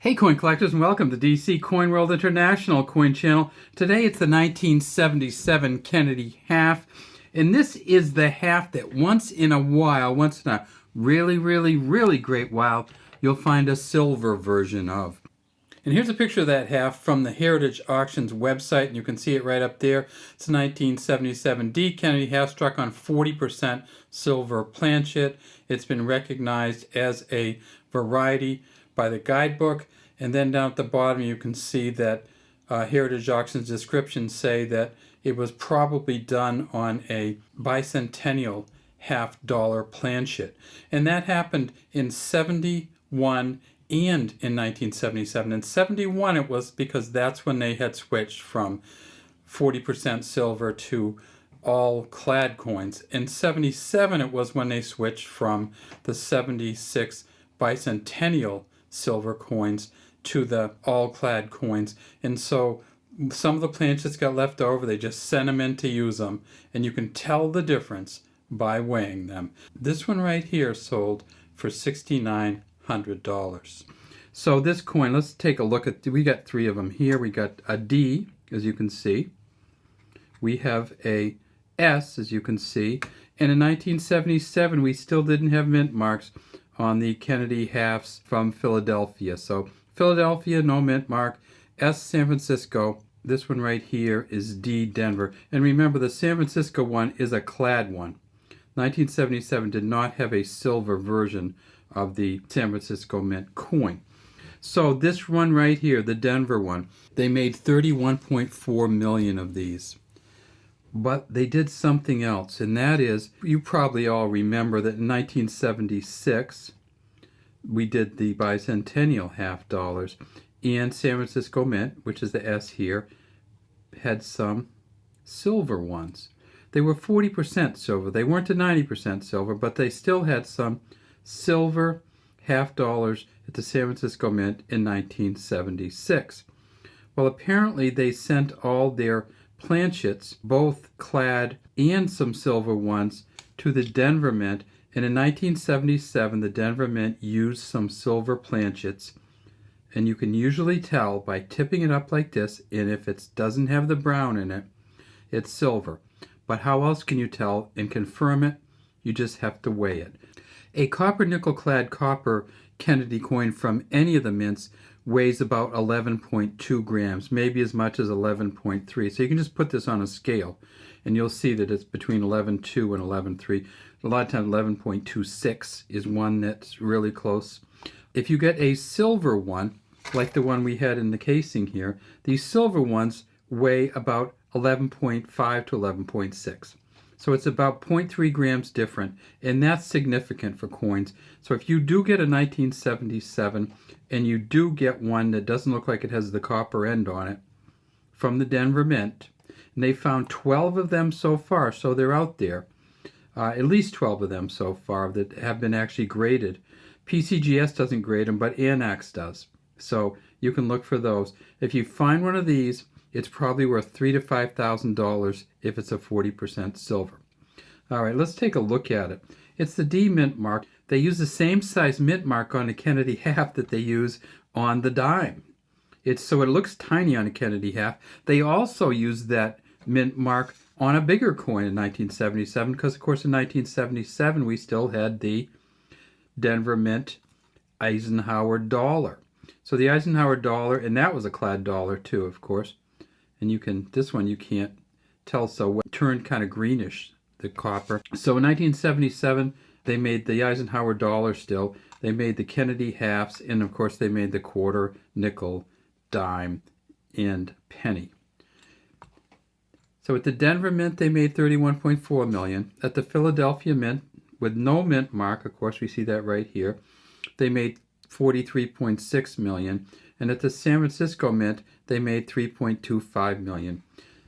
Hey coin collectors, and welcome to DC Coin World International Coin Channel. Today it's the 1977 Kennedy half, and this is the half that once in a while, once in a really great while, you'll find a silver version of. And here's a picture of that half from the Heritage Auctions website, and you can see it right up there. It's a 1977 D Kennedy half struck on 40% silver planchet. It's been recognized as a variety by the guidebook, and then down at the bottom you can see that Heritage Auctions descriptions say that it was probably done on a bicentennial half-dollar planchet, and that happened in 71 and in 1977. In 71 it was because that's when they had switched from 40% silver to all clad coins. In 77 it was when they switched from the 76 bicentennial silver coins to the all clad coins, and so some of the planchets got left over. They just sent them in to use them, and you can tell the difference by weighing them. This one right here sold for $6,900. So this coin, let's take a look at, we got three of them here. We got a D, as you can see. We have a S, as you can see. And in 1977, we still didn't have mint marks on the Kennedy halves from Philadelphia. So Philadelphia, no mint mark. S, San Francisco. This one right here is D, Denver. And remember, the San Francisco one is a clad one. 1977 did not have a silver version of the San Francisco Mint coin. So this one right here, the Denver one, they made 31.4 million of these. But they did something else, and that is, you probably all remember that in 1976, we did the bicentennial half dollars, and San Francisco Mint, which is the S here, had some silver ones. They were 40% silver. They weren't a 90% silver, but they still had some silver half dollars at the San Francisco Mint in 1976. Well, apparently they sent all their planchets, both clad and some silver ones, to the Denver Mint, and in 1977 the Denver Mint used some silver planchets, and you can usually tell by tipping it up like this, and if it doesn't have the brown in it, it's silver. But how else can you tell and confirm it? You just have to weigh it. A copper nickel clad copper Kennedy coin from any of the mints weighs about 11.2 grams, maybe as much as 11.3. So you can just put this on a scale and you'll see that it's between 11.2 and 11.3. A lot of times 11.26 is one that's really close. If you get a silver one, like the one we had in the casing here, these silver ones weigh about 11.5 to 11.6. So it's about 0.3 grams different, and that's significant for coins. So if you do get a 1977 and you do get one that doesn't look like it has the copper end on it from the Denver Mint, and they found 12 of them so far, so they're out there, at least 12 of them so far that have been actually graded. PCGS doesn't grade them, but Anax does. So you can look for those. If you find one of these, it's probably worth $3,000 to $5,000 if it's a 40% silver. All right, let's take a look at it. It's the D mint mark. They use the same size mint mark on the Kennedy half that they use on the dime. So it looks tiny on a Kennedy half. They also use that mint mark on a bigger coin in 1977 because, of course, in 1977 we still had the Denver Mint Eisenhower dollar. So the Eisenhower dollar, and that was a clad dollar too, of course. And you can, this one you can't tell so well. It turned kind of greenish, the copper. So in 1977, they made the Eisenhower dollar still. They made the Kennedy halves, and of course they made the quarter, nickel, dime, and penny. So at the Denver Mint, they made 31.4 million. At the Philadelphia Mint, with no mint mark, of course we see that right here, they made 43.6 million. And at the San Francisco Mint, they made 3.25 million.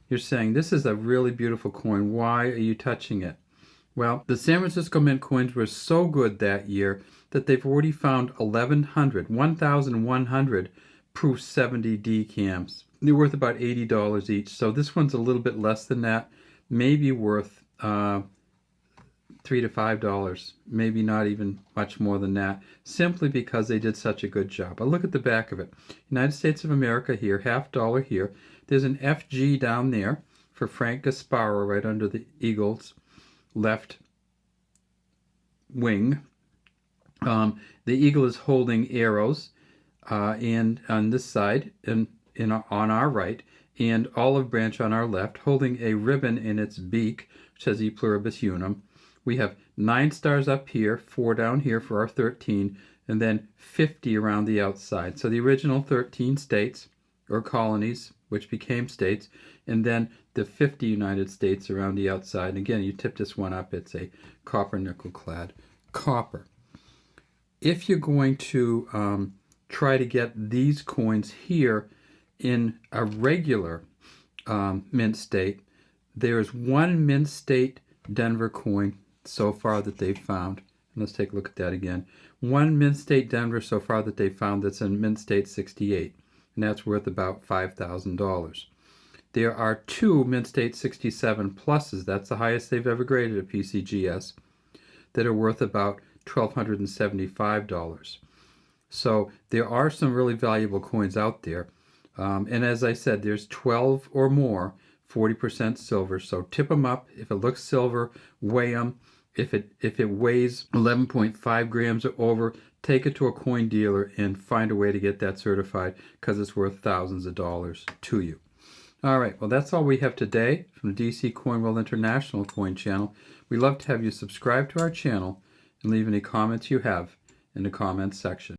You're saying, this is a really beautiful coin. Why are you touching it? Well, the San Francisco Mint coins were so good that year that they've already found 1,100 proof 70 decams. They're worth about $80 each. So this one's a little bit less than that, maybe worth $3 to $5, maybe not even much more than that, simply because they did such a good job. But look at the back of it. United States of America here, $half here. There's an FG down there for Frank Gasparo right under the Eagles left wing. The eagle is holding arrows and on this side and on our right, and olive branch on our left, holding a ribbon in its beak, which says E pluribus unum. We have 9 stars up here, 4 down here for our 13, and then 50 around the outside. So the original 13 states, or colonies, which became states, and then the 50 United States around the outside. And again, you tip this one up, it's a copper nickel clad copper. If you're going to try to get these coins here in a regular mint state, there's one mint state Denver coin so far that they've found. And let's take a look at that again. One mint state Denver so far that they've found that's in mint state 68, and that's worth about $5,000. There are 2 mint state 67 pluses, that's the highest they've ever graded a PCGS, that are worth about $1,275. So there are some really valuable coins out there. And as I said, there's 12 or more 40% silver. So tip them up. If it looks silver, weigh them. If it weighs 11.5 grams or over, take it to a coin dealer and find a way to get that certified, because it's worth thousands of dollars to you. All right, well, that's all we have today from the DC Coin World International Coin Channel. We'd love to have you subscribe to our channel and leave any comments you have in the comments section.